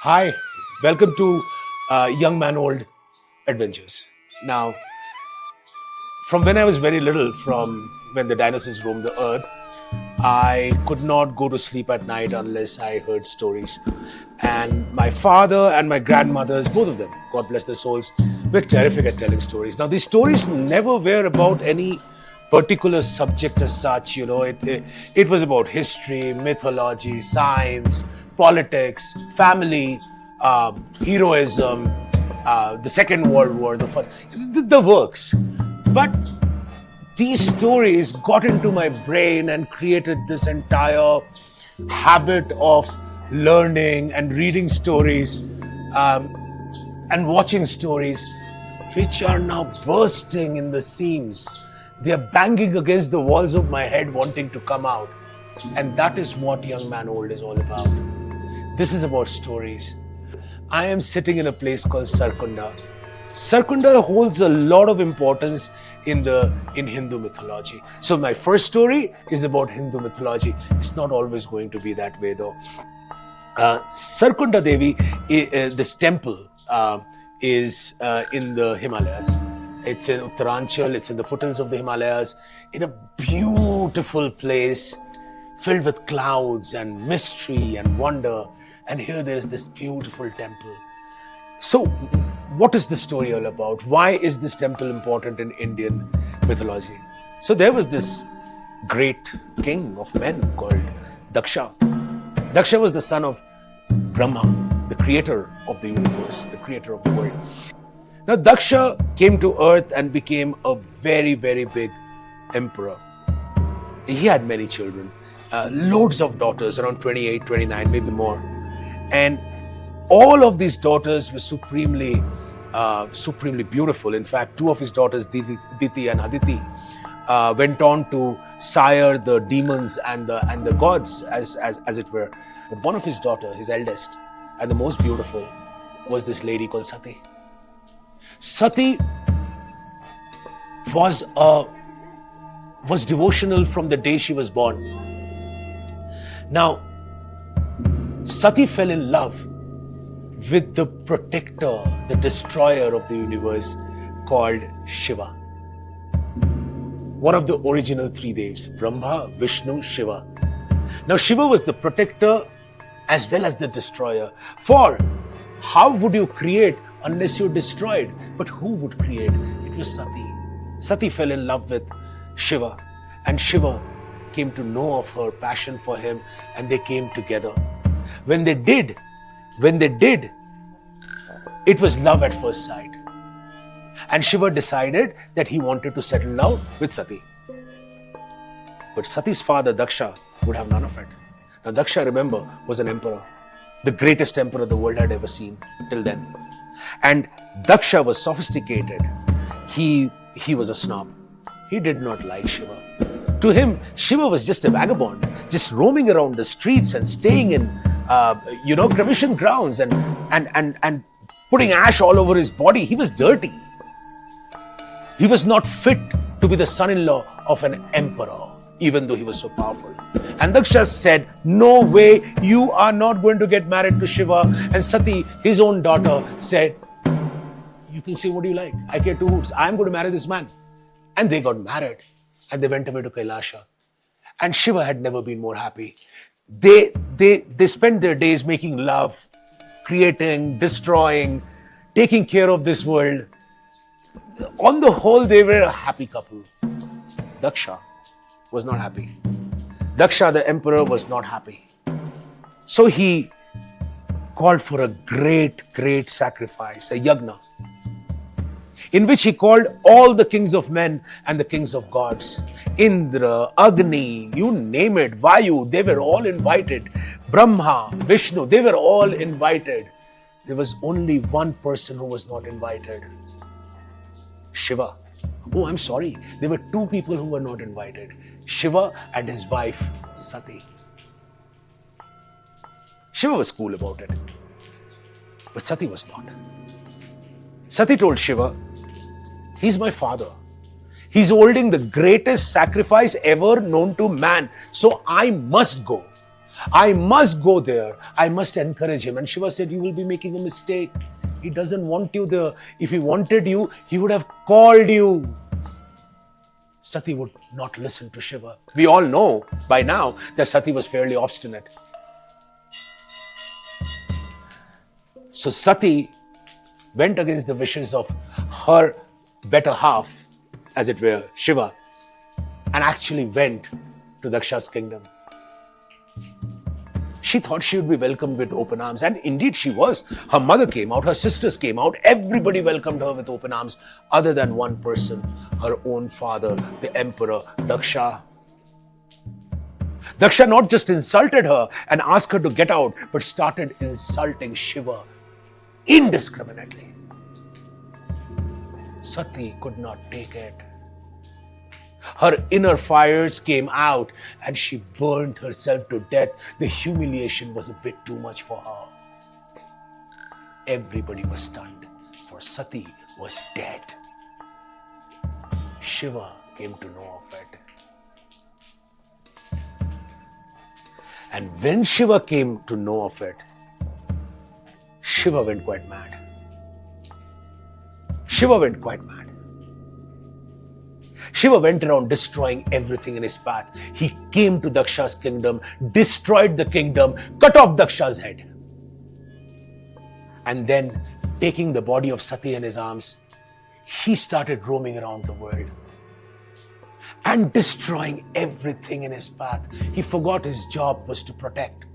Hi, welcome to YoungManOld Adventures. Now, from when I was very little, from when the dinosaurs roamed the earth, I could not go to sleep at night unless I heard stories. And my father and my grandmothers, both of them, God bless their souls, were terrific at telling stories. Now, these stories never were about any particular subject as such. It was about history, mythology, science, politics, family, heroism, the Second World War, the first, the works. But these stories got into my brain and created this entire habit of learning and reading stories and watching stories, which are now bursting in the seams. They are banging against the walls of my head, wanting to come out. And that is what Young Man Old is all about. This is about stories. I am sitting in a place called Sarkunda. Sarkunda holds a lot of importance in Hindu mythology. So my first story is about Hindu mythology. It's not always going to be that way though. Sarkunda Devi, this temple is in the Himalayas. It's in Uttaranchal, it's in the foothills of the Himalayas, in a beautiful place filled with clouds and mystery and wonder. And here there is this beautiful temple. So what is this story all about? Why is this temple important in Indian mythology? So there was this great king of men called Daksha. Daksha was the son of Brahma, the creator of the universe, the creator of the world. Now Daksha came to earth and became a very, very big emperor. He had many children, loads of daughters, around 28, 29, maybe more. And all of these daughters were supremely beautiful. In fact, two of his daughters, Diti and Aditi, went on to sire the demons and the gods, as it were. But one of his daughters, his eldest and the most beautiful, was this lady called Sati. Sati was devotional from the day she was born. Now, Sati fell in love with the protector, the destroyer of the universe called Shiva. One of the original three devs, Brahma, Vishnu, Shiva. Now Shiva was the protector as well as the destroyer. For how would you create unless you're destroyed? But who would create? It was Sati. Sati fell in love with Shiva, and Shiva came to know of her passion for him, and they came together. When they did, it was love at first sight. And Shiva decided that he wanted to settle down with Sati. But Sati's father, Daksha, would have none of it. Now Daksha, remember, was an emperor, the greatest emperor the world had ever seen till then. And Daksha was sophisticated. He was a snob. He did not like Shiva. To him, Shiva was just a vagabond, just roaming around the streets and staying in cremation grounds and putting ash all over his body. He was dirty. He was not fit to be the son-in-law of an emperor, even though he was so powerful. And Daksha said, no way, you are not going to get married to Shiva. And Sati, his own daughter, said, you can say what you like. I care two hoots. I'm going to marry this man. And they got married. And they went away to Kailasha. And Shiva had never been more happy. They spent their days making love, creating, destroying, taking care of this world. On the whole, they were a happy couple. Daksha was not happy. Daksha, the emperor, was not happy. So he called for a great sacrifice, a yagna, in which he called all the kings of men and the kings of gods. Indra, Agni, you name it, Vayu, they were all invited. Brahma, Vishnu, they were all invited. There was only one person who was not invited. Shiva. Oh, I'm sorry. There were two people who were not invited. Shiva and his wife, Sati. Shiva was cool about it. But Sati was not. Sati told Shiva, he's my father. He's holding the greatest sacrifice ever known to man. So I must go. I must go there. I must encourage him. And Shiva said, you will be making a mistake. He doesn't want you there. If he wanted you, he would have called you. Sati would not listen to Shiva. We all know by now that Sati was fairly obstinate. So Sati went against the wishes of her better half, as it were, Shiva, and actually went to Daksha's kingdom. She thought she would be welcomed with open arms, and indeed she was. Her mother came out, her sisters came out, everybody welcomed her with open arms, other than one person, her own father, the emperor, Daksha. Daksha not just insulted her and asked her to get out, but started insulting Shiva indiscriminately. Sati could not take it. Her inner fires came out and she burned herself to death. The humiliation was a bit too much for her. Everybody was stunned, for Sati was dead. Shiva came to know of it. And when Shiva came to know of it, Shiva went quite mad. Shiva went quite mad. Shiva went around destroying everything in his path. He came to Daksha's kingdom, destroyed the kingdom, cut off Daksha's head. And then, taking the body of Sati in his arms, he started roaming around the world and destroying everything in his path. He forgot his job was to protect.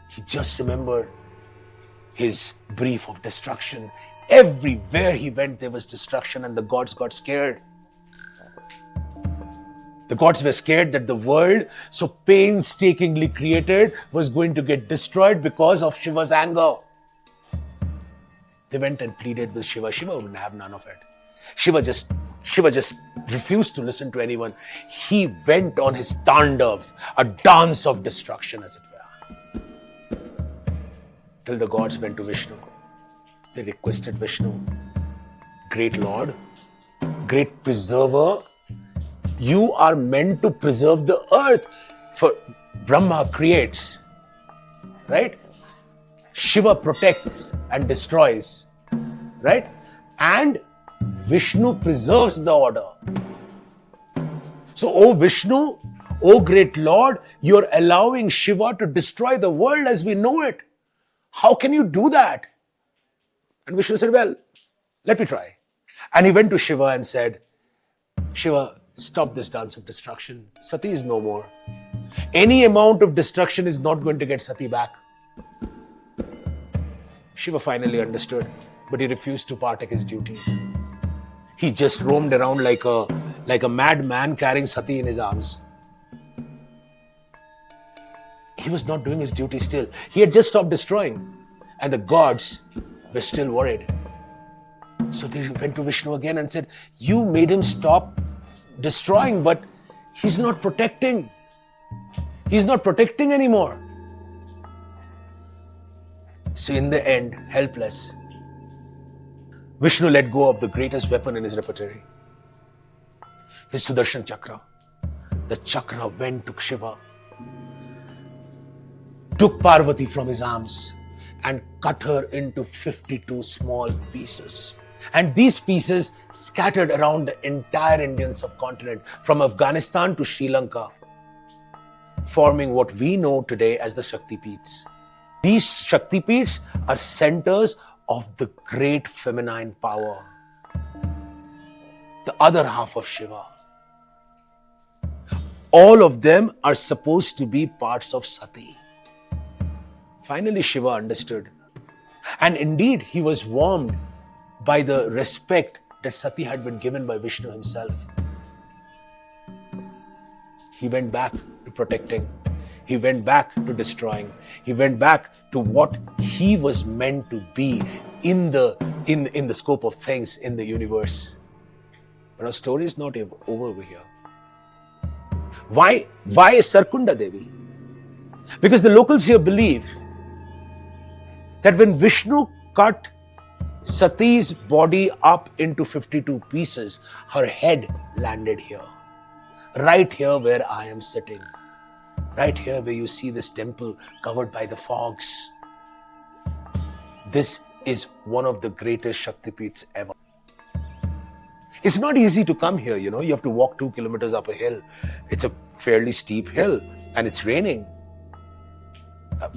He just remembered his brief of destruction. Everywhere he went, there was destruction, and the gods got scared. The gods were scared that the world, so painstakingly created, was going to get destroyed because of Shiva's anger. They went and pleaded with Shiva. Shiva wouldn't have none of it. Shiva just refused to listen to anyone. He went on his tandav, a dance of destruction, as it were. Till the gods went to Vishnu. They requested Vishnu, great Lord, great preserver, you are meant to preserve the earth. For Brahma creates, right? Shiva protects and destroys, right? And Vishnu preserves the order. So, O Vishnu, O great Lord, you're allowing Shiva to destroy the world as we know it. How can you do that? And Vishnu said, well, let me try. And he went to Shiva and said, Shiva, stop this dance of destruction. Sati is no more. Any amount of destruction is not going to get Sati back. Shiva finally understood, but he refused to partake his duties. He just roamed around like a madman carrying Sati in his arms. He was not doing his duty still. He had just stopped destroying. And the gods were still worried. So they went to Vishnu again and said, you made him stop destroying, but he's not protecting. He's not protecting anymore. So in the end, helpless, Vishnu let go of the greatest weapon in his repertory, his Sudarshan Chakra. The chakra went to Shiva, took Parvati from his arms and cut her into 52 small pieces. And these pieces scattered around the entire Indian subcontinent, from Afghanistan to Sri Lanka, forming what we know today as the Shakti Piths. These Shakti Piths are centers of the great feminine power, the other half of Shiva. All of them are supposed to be parts of Sati. Finally, Shiva understood. And indeed, he was warmed by the respect that Sati had been given by Vishnu himself. He went back to protecting. He went back to destroying. He went back to what he was meant to be in the scope of things in the universe. But our story is not over here. Why Sarkunda Devi? Because the locals here believe that when Vishnu cut Sati's body up into 52 pieces, her head landed here, right here where I am sitting. Right here where you see this temple covered by the fogs. This is one of the greatest Shakti Piths ever. It's not easy to come here, you have to walk 2 kilometers up a hill. It's a fairly steep hill and it's raining.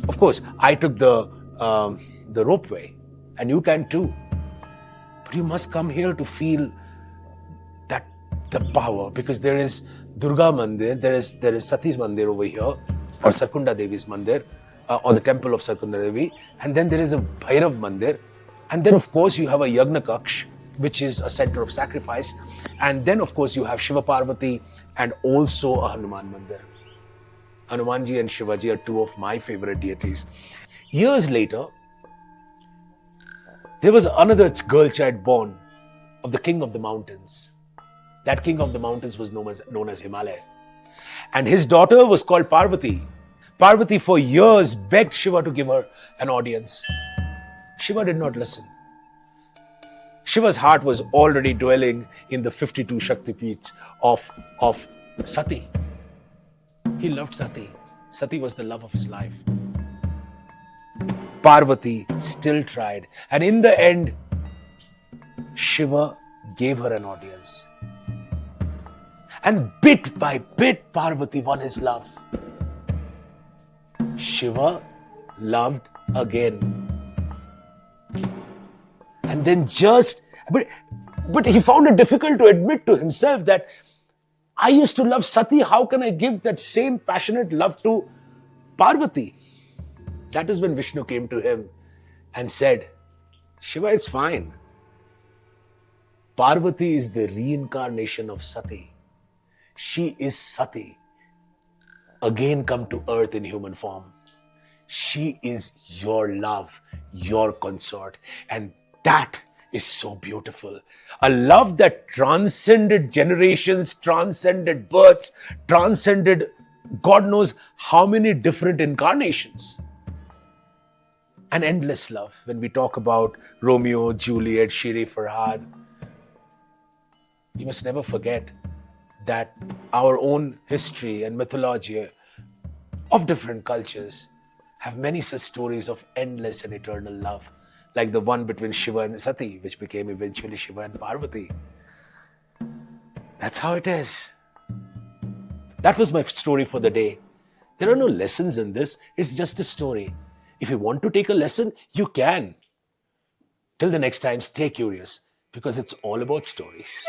Of course, I took the ropeway and you can too. But you must come here to feel that the power, because there is Durga Mandir, there is Sati's Mandir over here, or Sarkunda Devi's Mandir, or the temple of Sarkunda Devi, and then there is a Bhairav Mandir, and then of course you have a Yagna Kaksh, which is a center of sacrifice, and then of course you have Shiva Parvati and also a Hanuman Mandir. Hanumanji and Shivaji are two of my favorite deities. Years later, there was another girl child born of the king of the mountains. That king of the mountains was known as Himalaya. And his daughter was called Parvati. Parvati for years begged Shiva to give her an audience. Shiva did not listen. Shiva's heart was already dwelling in the 52 Shakti Piths of Sati. He loved Sati. Sati was the love of his life. Parvati still tried. And in the end, Shiva gave her an audience. And bit by bit, Parvati won his love. Shiva loved again. And then but he found it difficult to admit to himself that I used to love Sati. How can I give that same passionate love to Parvati? That is when Vishnu came to him and said, Shiva, it's fine. Parvati is the reincarnation of Sati. She is Sati, again come to earth in human form. She is your love, your consort. And that is so beautiful. A love that transcended generations, transcended births, transcended God knows how many different incarnations. An endless love. When we talk about Romeo, Juliet, Shiri, Farhad, you must never forget that our own history and mythology of different cultures have many such stories of endless and eternal love, like the one between Shiva and Sati, which became eventually Shiva and Parvati. That's how it is. That was my story for the day. There are no lessons in this. It's just a story. If you want to take a lesson, you can. Till the next time, stay curious, because it's all about stories.